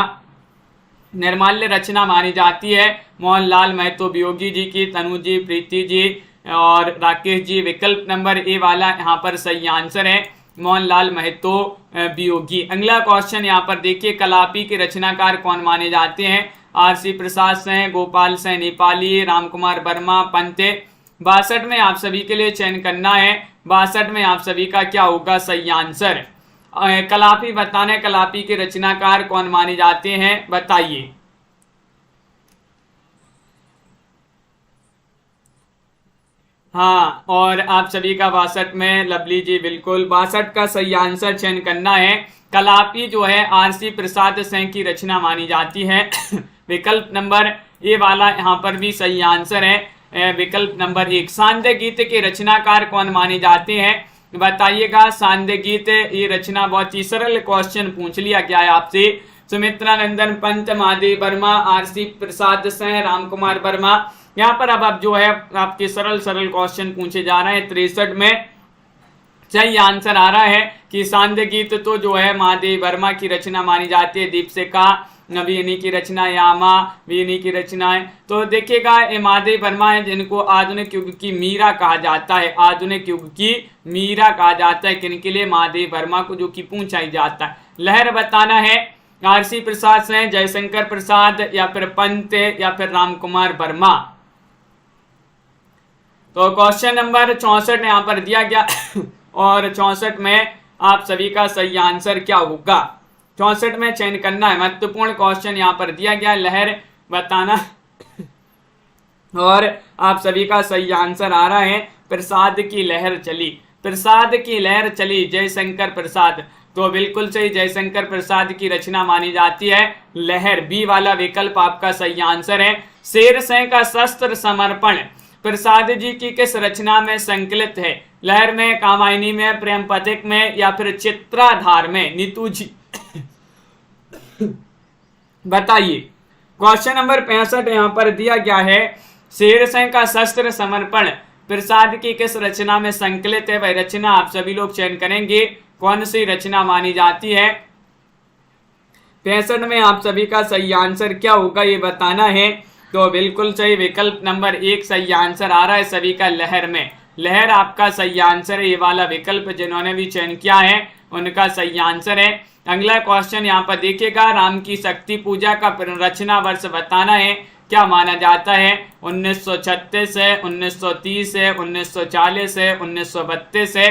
निर्माल्य रचना मानी जाती है मोहनलाल, महतो, वियोगी जी की, तनु जी, प्रीति जी और राकेश जी। विकल्प नंबर ए वाला यहाँ पर सही आंसर है, मोहनलाल, महतो, वियोगी। अगला क्वेश्चन यहाँ पर देखिए, कलापी के रचनाकार कौन माने जाते हैं? आरसी प्रसाद से, गोपाल से, नेपाली, रामकुमार वर्मा, पंत। 62 में आप सभी के लिए चयन करना है, 62 में आप सभी का क्या होगा सही आंसर? कलापी बताना है, कलापी के रचनाकार कौन माने जाते हैं, बताइए। हाँ, और आप सभी का 62 में, लवली जी बिल्कुल 62 का सही आंसर चयन करना है। कलापी जो है आरसी प्रसाद सिंह की रचना मानी जाती है। विकल्प नंबर ए वाला यहाँ पर भी सही आंसर है, विकल्प नंबर 1। सांध्य गीत के रचनाकार कौन माने जाते हैं, बताइएगा। सांध्य गीत ये रचना, बहुत ही सरल क्वेश्चन पूछ लिया गया है आपसे। सुमित्रा नंदन, पंत, महादेव वर्मा, आरसी प्रसाद सिंह, रामकुमार वर्मा। यहाँ पर अब जो है आपके सरल सरल क्वेश्चन पूछे जा रहे हैं। 63 में सही आंसर आ रहा है कि सांध्य गीत तो जो है महादेव वर्मा की रचना मानी जाती है। दीपशिखा भी इन्हीं की रचना, यामा भी इन्हीं की रचना है। तो देखिएगा ये महादेव वर्मा है जिनको आधुनिक युग की मीरा कहा जाता है। आधुनिक युग की मीरा कहा जाता है किनके लिए? महादेव वर्मा को, जो कि पूछा ही जाता है। लहर बताना है आरसी प्रसाद से, जयशंकर प्रसाद या फिर पंत या फिर रामकुमार वर्मा। तो क्वेश्चन नंबर 64 यहाँ पर दिया गया और 64 में आप सभी का सही आंसर क्या होगा? 64 में चयन करना है। महत्वपूर्ण क्वेश्चन यहाँ पर दिया गया, लहर बताना और आप सभी का सही आंसर आ रहा है प्रसाद की लहर चली। प्रसाद की लहर चली, जयशंकर प्रसाद। तो बिल्कुल सही, जयशंकर प्रसाद की रचना मानी जाती है लहर। बी वाला विकल्प आपका सही आंसर है। शेरशाह का शस्त्र समर्पण प्रसाद जी की किस रचना में संकलित है? लहर में, कामायनी में, प्रेम पथिक में या फिर चित्राधार में? नीतू जी बताइए। क्वेश्चन नंबर 65 यहाँ पर दिया गया है, शेरशाह का शस्त्र समर्पण प्रसाद की किस रचना में संकलित है? वह रचना आप सभी लोग चयन करेंगे कौन सी रचना मानी जाती है। 65 में आप सभी का सही आंसर क्या होगा ये बताना है। तो बिल्कुल सही, विकल्प नंबर 1 सही आंसर आ रहा है सभी का, लहर में। लहर आपका सही आंसर है। ये वाला विकल्प जिन्होंने भी चयन किया है उनका सही आंसर है। अगला क्वेश्चन यहाँ पर देखिएगा, राम की शक्ति पूजा का रचना वर्ष बताना है। क्या माना जाता है? 1936 है, 1930 है, 1940 है, 1932 है।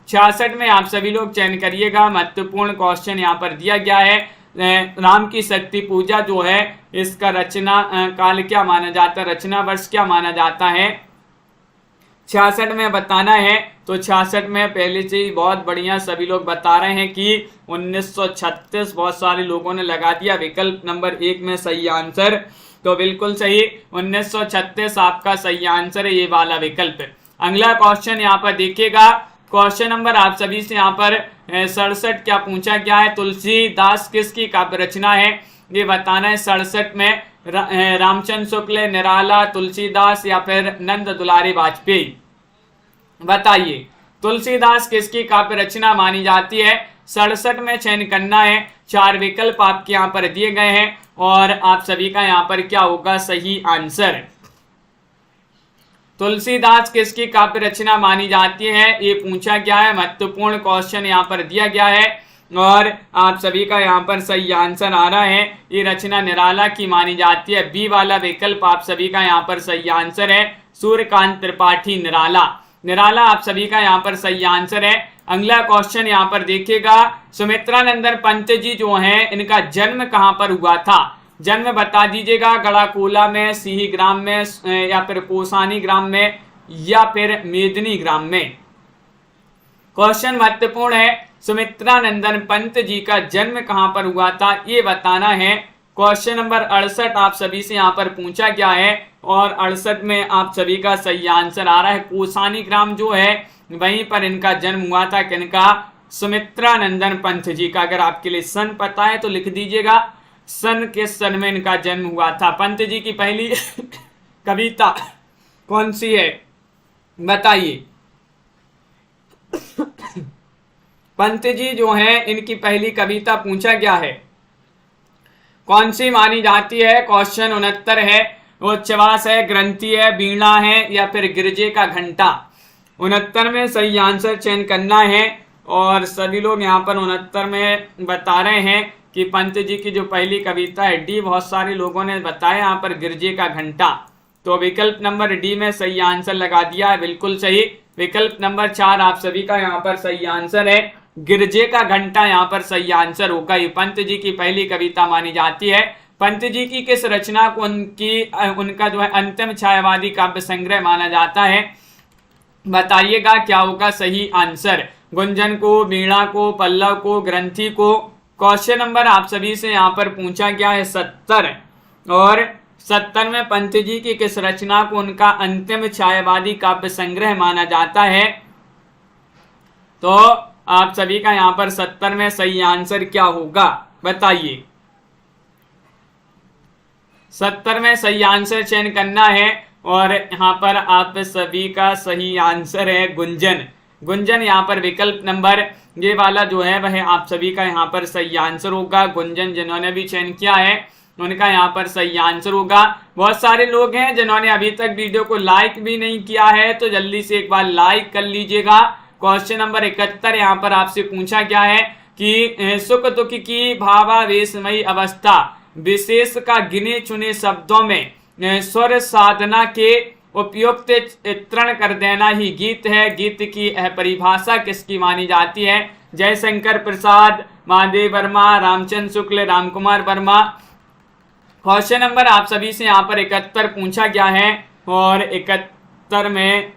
66 में आप सभी लोग चयन करिएगा। महत्वपूर्ण क्वेश्चन यहाँ पर दिया गया है, राम की शक्ति पूजा जो है इसका रचना काल क्या माना जाता है, रचना वर्ष क्या माना जाता है? 66 में बताना है। तो 66 में पहले से ही बहुत बढ़िया सभी लोग बता रहे हैं कि 1936, बहुत सारे लोगों ने लगा दिया विकल्प नंबर 1 में सही आंसर। तो बिल्कुल सही, 1936 आपका सही आंसर है, ये वाला विकल्प। अगला क्वेश्चन यहाँ पर देखिएगा, क्वेश्चन नंबर आप सभी से यहाँ पर 67 क्या पूछा गया है? तुलसीदास किसकी काव्य रचना है ये बताना है। 67 में रामचंद्र शुक्ल, निराला, तुलसीदास या फिर नंद दुलारी वाजपेयी? बताइए, तुलसीदास किसकी काव्य रचना मानी जाती है? 67 में चयन करना है। 4 विकल्प आपके यहाँ पर दिए गए हैं और आप सभी का यहाँ पर क्या होगा सही आंसर। तुलसीदास किसकी काव्य रचना मानी जाती है ये पूछा गया है। महत्वपूर्ण क्वेश्चन यहाँ पर दिया गया है और आप सभी का यहाँ पर सही आंसर आ रहा है, ये रचना निराला की मानी जाती है। बी वाला विकल्प आप सभी का यहाँ पर सही आंसर है, सूर्यकांत त्रिपाठी निराला। निराला आप सभी का यहाँ पर सही आंसर है। अगला क्वेश्चन यहाँ पर देखिएगा, सुमित्रानंदन पंत जी जो हैं इनका जन्म कहाँ पर हुआ था? जन्म बता दीजिएगा, गढ़ाकोला में, सिही ग्राम में या फिर कोसानी ग्राम में या फिर मेदिनी ग्राम में? क्वेश्चन महत्वपूर्ण है, सुमित्रानंदन पंत जी का जन्म कहां पर हुआ था ये बताना है। क्वेश्चन नंबर 68 आप सभी से यहाँ पर पूछा गया है और 68 में आप सभी का सही आंसर आ रहा है, कोसानी ग्राम जो है वहीं पर इनका जन्म हुआ था। किनका? सुमित्रानंदन पंत जी का। अगर आपके लिए सन पता है तो लिख दीजिएगा, सन किस सन में इनका जन्म हुआ था। पंत जी की पहली कविता कौन सी है बताइए। पंत जी जो है इनकी पहली कविता पूछा गया है, कौन सी मानी जाती है? क्वेश्चन 69 है। उच्छ्वास है, ग्रंथि है, वीणा है या फिर गिरजे का घंटा? 69 में सही आंसर चयन करना है और सभी लोग यहाँ पर 69 में बता रहे हैं कि पंत जी की जो पहली कविता है। डी बहुत सारे लोगों ने बताया यहाँ पर गिरजे का घंटा। तो विकल्प नंबर डी में सही आंसर लगा दिया है, बिल्कुल सही। विकल्प नंबर 4 आप सभी का यहाँ पर सही आंसर है, गिरजे का घंटा यहाँ पर सही आंसर होगा। ये पंत जी की पहली कविता मानी जाती है। पंत जी की किस रचना को उनका जो है अंतिम छायावादी काव्य संग्रह माना जाता है? बताइएगा क्या होगा सही आंसर। गुंजन को, वीणा को, पल्लव को, ग्रंथि को? क्वेश्चन नंबर आप सभी से यहाँ पर पूछा गया है 70 और 70 में पंत जी की किस रचना को उनका अंतिम छायावादी काव्य संग्रह माना जाता है? तो आप सभी का यहाँ पर 70 में सही आंसर क्या होगा बताइए। 70 में सही आंसर चयन करना है और यहाँ पर आप सभी का सही आंसर है गुंजन। गुंजन यहाँ पर विकल्प नंबर ये वाला जो है वह आप सभी का यहाँ पर सही आंसर होगा। गुंजन जिन्होंने भी चयन किया है उनका यहाँ पर सही आंसर होगा। बहुत सारे लोग हैं जिन्होंने अभी तक वीडियो को लाइक भी नहीं किया है, तो जल्दी से एक बार लाइक कर लीजिएगा। क्वेश्चन नंबर 71 यहाँ पर आपसे पूछा गया है कि सुख दुख की भावावेशमयी अवस्था विशेष का गिने चुने शब्दों में स्वर साधना के उपयुक्त चित्रण कर देना ही गीत है। गीत की परिभाषा किसकी मानी जाती है? जयशंकर प्रसाद, महादेव वर्मा, रामचंद्र शुक्ल, रामकुमार वर्मा। क्वेश्चन नंबर आप सभी से यहाँ पर 71 पूछा गया है और 71 में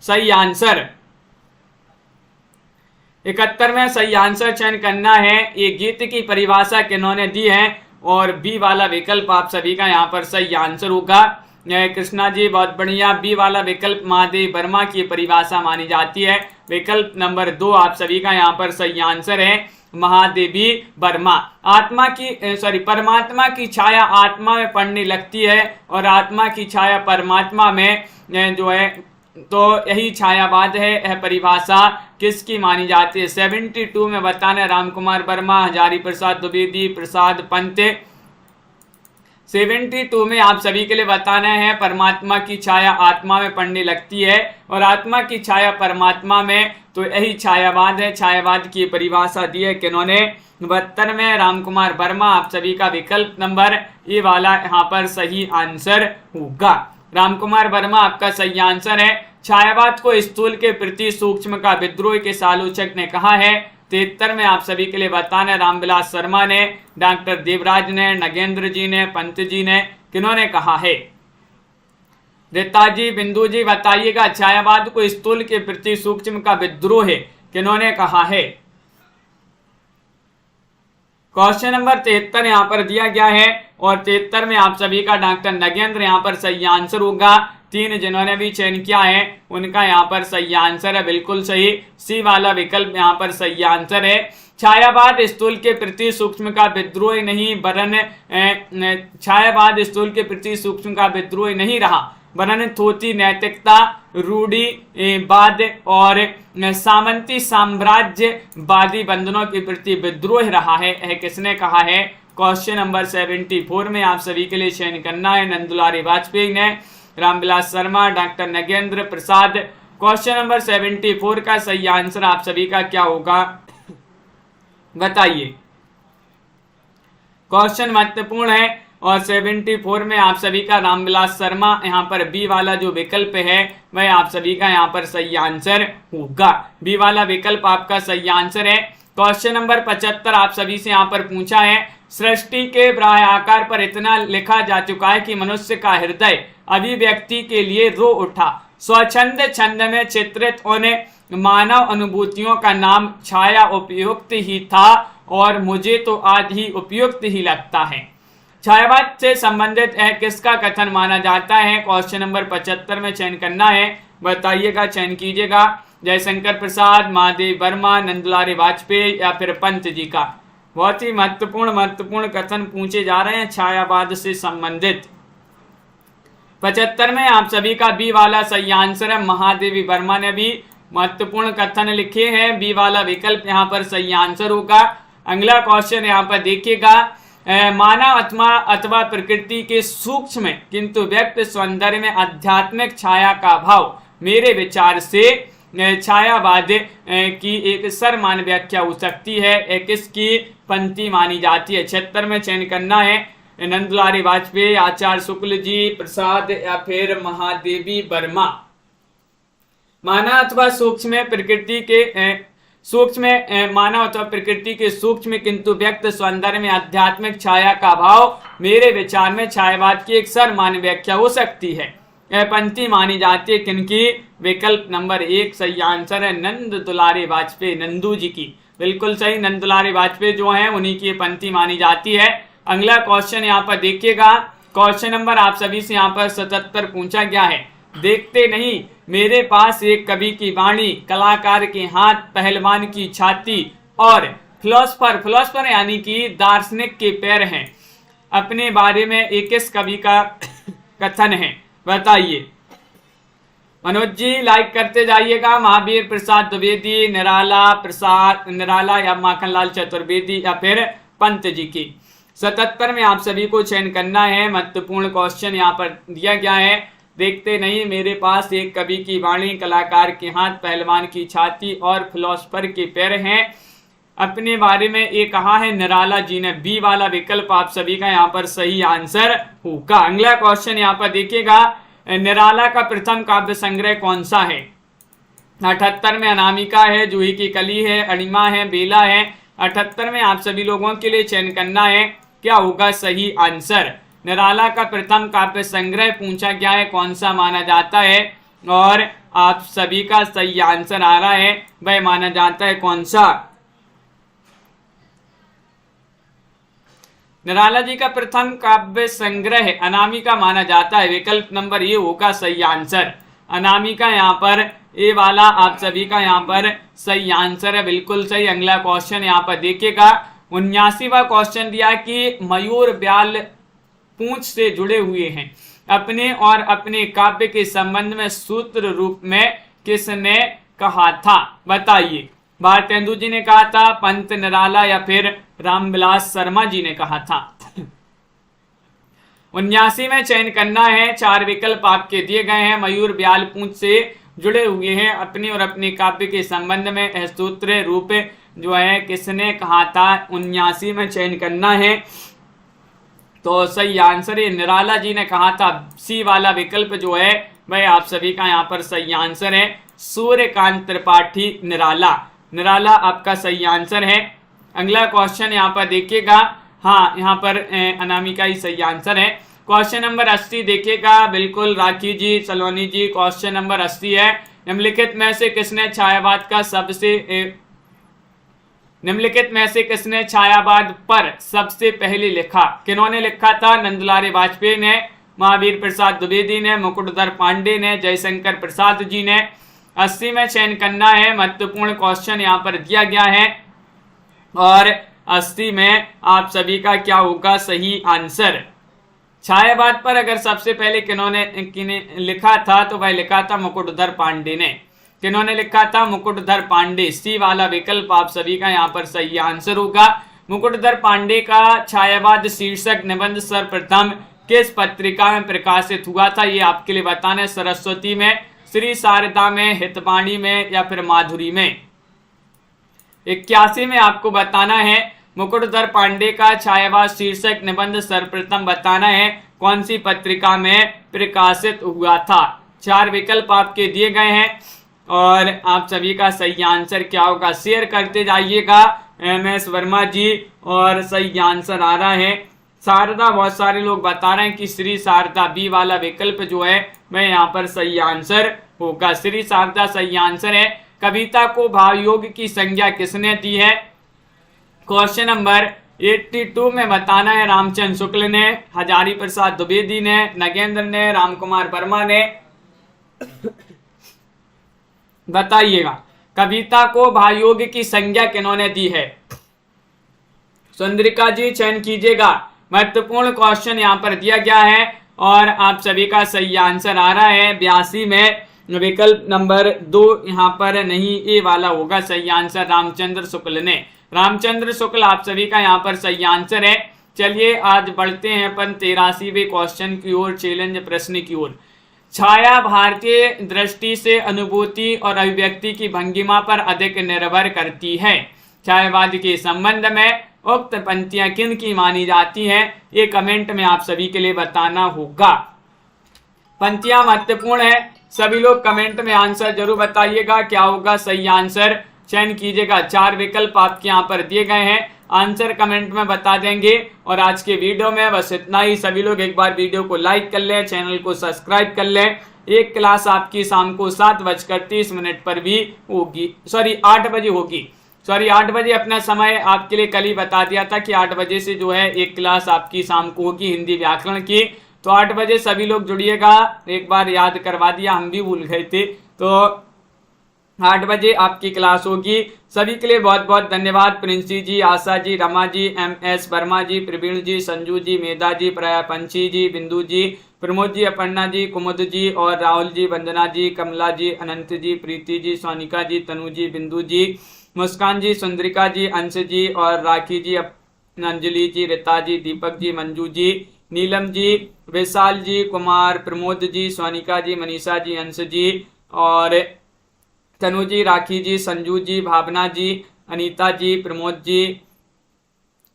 सही आंसर 71 में सही आंसर चयन करना है। ये गीत की परिभाषा किन्होंने दी है और बी वाला विकल्प आप सभी का यहाँ पर सही आंसर होगा। कृष्णा जी बहुत बढ़िया। बी वाला विकल्प महादेव वर्मा की परिभाषा मानी जाती है। विकल्प नंबर 2 आप सभी का यहाँ पर सही आंसर है महादेवी वर्मा। आत्मा की परमात्मा की छाया आत्मा में पड़ने लगती है और आत्मा की छाया परमात्मा में जो है तो यही छायावाद है। यह परिभाषा किसकी मानी जाती है? 72 में बताना रामकुमार वर्मा, हजारी प्रसाद द्विवेदी, प्रसाद पंत। 72 में आप सभी के लिए बताना है परमात्मा की छाया आत्मा में पड़ने लगती है और आत्मा की छाया परमात्मा में, तो यही छायावाद है। छायावाद की परिभाषा दी है किन्होंने? 72 में रामकुमार वर्मा। आप सभी का विकल्प नंबर ए वाला यहाँ पर सही आंसर होगा। रामकुमार वर्मा आपका सही आंसर है। छायावाद को स्थूल के प्रति सूक्ष्म का विद्रोह के आलोचक ने कहा है। 73 में आप सभी के लिए बताना रामविलास शर्मा ने, डॉक्टर देवराज ने, नगेंद्र जी ने, पंत जी ने, किन्होंने कहा है? रीता जी, बिंदु जी बताइएगा छायावाद को स्थूल के प्रति सूक्ष्म का विद्रोह है किन्होंने कहा है? क्वेश्चन नंबर 73 यहाँ पर दिया गया है और 73 में आप सभी का डॉक्टर नगेंद्र यहाँ पर सही आंसर होगा। 3 जिन्होंने भी चयन किया है उनका यहाँ पर सही आंसर है बिल्कुल सही। सी वाला विकल्प यहाँ पर सही आंसर है। छायावाद स्थूल के प्रति सूक्ष्म का विद्रोह नहीं वरन छायावाद स्थूल के प्रति सूक्ष्म का विद्रोह नहीं रहा वरन थोथी नैतिकता, रूढ़िवाद और सामंती साम्राज्यवादी बंधनों के प्रति विद्रोह रहा है। यह किसने कहा है? क्वेश्चन नंबर 74 में आप सभी के लिए चयन करना है। नंदुलारी वाजपेयी ने, रामविलास शर्मा, डॉक्टर नगेंद्र प्रसाद। क्वेश्चन नंबर 74 का सही आंसर आप सभी का क्या होगा बताइए। क्वेश्चन महत्वपूर्ण है और 74 में आप सभी का रामविलास शर्मा यहाँ पर बी वाला जो विकल्प है वह आप सभी का यहाँ पर सही आंसर होगा। बी वाला विकल्प आपका सही आंसर है। क्वेश्चन नंबर 75 आप सभी से यहाँ पर पूछा है। सृष्टि के बाह्य आकार पर इतना लिखा जा चुका है कि मनुष्य का हृदय अभिव्यक्ति के लिए रो उठा। स्वच्छंद छंद में चित्रित होने मानव अनुभूतियों का नाम छाया उपयुक्त ही था और मुझे तो आज ही उपयुक्त ही लगता है। छायावाद से संबंधित है किसका कथन माना जाता है? क्वेश्चन नंबर 75 में चयन करना है, बताइएगा, चयन कीजिएगा। जयशंकर प्रसाद, महादेव वर्मा, नंदुलारी वाजपेयी या फिर पंत जी का। बहुत ही महत्वपूर्ण कथन पूछे जा रहे हैं छायावाद से संबंधित। 75 में आप सभी का बी वाला सही आंसर है। महादेवी वर्मा ने भी महत्वपूर्ण कथन लिखे हैं। बी वाला विकल्प यहाँ पर सही आंसर होगा। अगला क्वेश्चन यहाँ पर देखिएगा। मानव अथवा प्रकृति के सूक्ष्म किंतु व्यक्त सौंदर्य में आध्यात्मिक छाया का भाव मेरे विचार से छायावाद की एक सर्वमान्य व्याख्या हो सकती है। किसकी पंक्ति मानी जाती है? 76 में चयन करना है। नंदुलारी वाजपेयी, आचार्य शुक्ल जी, प्रसाद या फिर महादेवी वर्मा। मानव अथवा सूक्ष्म प्रकृति के मानव अथवा प्रकृति के सूक्ष्म किंतु व्यक्त सौंदर्य में आध्यात्मिक छाया का भाव मेरे विचार में छायावाद की एक सर्वमान्य व्याख्या हो सकती है। यह पंक्ति मानी जाती है किनकी? विकल्प नंबर 1 सही आंसर है नंद दुलारी वाजपेयी, नंदू जी की। बिल्कुल सही, नंद दुलारी वाजपेयी जो है उन्हीं की पंक्ति मानी जाती है। अगला क्वेश्चन यहाँ पर देखिएगा। क्वेश्चन नंबर आप सभी से यहाँ पर 77 पूछा गया है। देखते नहीं मेरे पास एक कवि की वाणी, कलाकार के हाथ, पहलवान की छाती और फिलोसफर यानी कि दार्शनिक के पैर हैं। अपने बारे में एक किस कवि का कथन है, बताइए। मनोज जी लाइक करते जाइएगा। महावीर प्रसाद द्विवेदी, निराला या माखनलाल चतुर्वेदी या फिर पंत जी की। 77 में आप सभी को चयन करना है। महत्वपूर्ण क्वेश्चन यहाँ पर दिया गया है। देखते नहीं मेरे पास एक कवि की वाणी, कलाकार के हाथ, पहलवान की छाती और फिलोसफर के पैर हैं। अपने बारे में ये कहा है निराला जी ने। बी वाला विकल्प आप सभी का यहाँ पर सही आंसर होगा। अगला क्वेश्चन यहाँ पर देखिएगा, निराला का प्रथम काव्य संग्रह कौन सा है? 78 में अनामिका है, जूही की कली है, अणिमा है, बेला है। 78 में आप सभी लोगों के लिए चयन करना है, क्या होगा सही आंसर? निराला का प्रथम काव्य संग्रह पूछा गया है, कौन सा माना जाता है? और आप सभी का सही आंसर आ रहा है, वह माना जाता है कौन सा? निराला जी का प्रथम काव्य संग्रह अनामिका माना जाता है। विकल्प नंबर ये होगा सही आंसर। अनामिका यहाँ पर ए वाला आप सभी का यहाँ पर सही आंसर है, बिल्कुल सही। अगला क्वेश्चन यहाँ पर देखिएगा, 79वां क्वेश्चन दिया कि मयूर ब्याल पूंछ से जुड़े हुए हैं। अपने और अपने काव्य के संबंध में सूत्र रूप में किसने कहा था, बताइए। भारतेंदु जी ने कहा था, पंत, निराला या फिर रामविलास शर्मा जी ने कहा था। 79 में चयन करना है। 4 विकल्प आपके दिए गए हैं। मयूर ब्याल पूंछ से जुड़े हुए हैं, अपने और अपने काव्य के संबंध में सूत्र रूप जो है किसने कहा था, 79 में चयन करना है। तो सही आंसर है निराला जी ने कहा था। सी वाला विकल्प जो है वह आप सभी का यहाँ पर सही आंसर है, सूर्यकांत त्रिपाठी निराला। निराला आपका सही आंसर है। अगला क्वेश्चन यहाँ पर देखिएगा, हाँ यहाँ पर अनामिका ही सही आंसर है। क्वेश्चन नंबर 80 देखिएगा, बिल्कुल राखी जी, सलोनी जी, क्वेश्चन नंबर 80 है। निम्नलिखित में से किसने छायावाद पर सबसे पहले लिखा? किन्होंने लिखा था? नंदलाल वाजपेयी ने, महावीर प्रसाद द्विवेदी ने, मुकुटधर पांडे ने, जयशंकर प्रसाद जी ने। 80 में चयन करना है। महत्वपूर्ण क्वेश्चन यहाँ पर दिया गया है और 80 में आप सभी का क्या होगा सही आंसर? छायावाद पर अगर सबसे पहले किन्होंने लिखा था तो वह लिखा था मुकुटधर पांडे ने। किन्होंने लिखा था? मुकुटधर पांडे। सी वाला विकल्प आप सभी का यहाँ पर सही आंसर होगा। मुकुटधर पांडे का छायावाद शीर्षक निबंध सर्वप्रथम किस पत्रिका में प्रकाशित हुआ था, ये आपके लिए बताना है। सरस्वती में, श्री शारदा में, हितवाणी में या फिर माधुरी में। 81 में आपको बताना है मुकुटधर पांडे का छायावाद शीर्षक निबंध सर्वप्रथम बताना है कौन सी पत्रिका में प्रकाशित हुआ था। 4 विकल्प आपके दिए गए हैं और आप सभी का सही आंसर क्या होगा शेयर करते जाइएगा। MS वर्मा जी, और सही आंसर आ रहा है शारदा। बहुत सारे लोग बता रहे हैं कि श्री शारदा। बी वाला विकल्प जो है वह यहाँ पर सही आंसर होगा। श्री शारदा सही आंसर है। कविता को भावयोग की संज्ञा किसने दी है? क्वेश्चन नंबर 82 में बताना है। रामचंद्र शुक्ल ने, हजारी प्रसाद द्विवेदी ने, नगेंद्र ने, रामकुमार वर्मा ने। बताइएगा कविता को भावयोग की संज्ञा किन्होंने दी है? सुंदरिका जी चयन कीजिएगा। महत्वपूर्ण क्वेश्चन यहाँ पर दिया गया है और आप सभी का सही आंसर आ रहा है 82 में। विकल्प नंबर 2 यहाँ पर नहीं, ए वाला होगा सही आंसर, रामचंद्र शुक्ल ने। रामचंद्र शुक्ल आप सभी का यहाँ पर सही आंसर है। चलिए आज बढ़ते हैं अपन 83वें क्वेश्चन की ओर, चैलेंज प्रश्न की ओर। छाया भारतीय दृष्टि से अनुभूति और अभिव्यक्ति की भंगिमा पर अधिक निर्भर करती है। छायावाद के संबंध में उक्त पंक्तियां किन की मानी जाती हैं, ये कमेंट में आप सभी के लिए बताना होगा। पंक्तियां महत्वपूर्ण है, सभी लोग कमेंट में आंसर जरूर बताइएगा क्या होगा सही आंसर, चयन कीजिएगा। 4 विकल्प आपके यहाँ पर दिए गए हैं, आंसर कमेंट में बता देंगे। और आज के वीडियो में बस इतना ही। सभी लोग एक बार वीडियो को लाइक कर लें, चैनल को सब्सक्राइब कर लें। एक क्लास आपकी शाम को 7:30 पर भी होगी, 8 बजे होगी। 8 बजे अपना समय आपके लिए कल ही बता दिया था कि 8 बजे से जो है एक क्लास आपकी शाम को होगी हिंदी व्याकरण की। तो 8 बजे सभी लोग जुड़िएगा। एक बार याद करवा दिया, हम भी भूल गए थे। तो 8 बजे आपकी क्लास होगी। सभी के लिए बहुत बहुत धन्यवाद। प्रिंसी जी, आशा जी, रमा जी, MS वर्मा जी, प्रवीण जी, संजू जी, मेधा जी, पंची जी, बिंदु जी, प्रमोद जी, अपर्णा जी, कुमुद जी और राहुल जी, वंदना जी, कमला जी, अनंत जी, प्रीति जी, सोनिका जी, तनु जी, बिंदु जी, मुस्कान जी, सुंदरिका जी, अंश जी और राखी जी, अंजलि जी, रीता जी, दीपक जी, मंजू जी, नीलम जी, विशाल जी, कुमार, प्रमोद जी, सोनिका जी, मनीषा जी, अंश जी और तनु जी, राखी जी, संजू जी, भावना जी, अनीता जी, प्रमोद जी,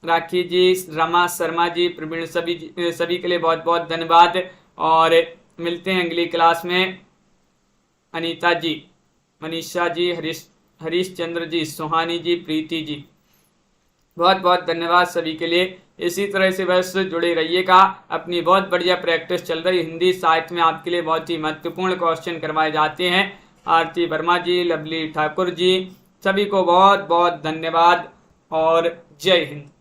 राखी जी, रमा शर्मा जी, प्रवीण, सभी के लिए बहुत बहुत धन्यवाद और मिलते हैं अगली क्लास में। अनीता जी, मनीषा जी, हरीश चंद्र जी, सुहानी जी, प्रीति जी, बहुत बहुत धन्यवाद सभी के लिए। इसी तरह से बस जुड़े रहिएगा। अपनी बहुत बढ़िया प्रैक्टिस चल रही। हिंदी साहित्य में आपके लिए बहुत ही महत्वपूर्ण क्वेश्चन करवाए जाते हैं। आरती वर्मा जी, लवली ठाकुर जी, सभी को बहुत बहुत धन्यवाद और जय हिंद।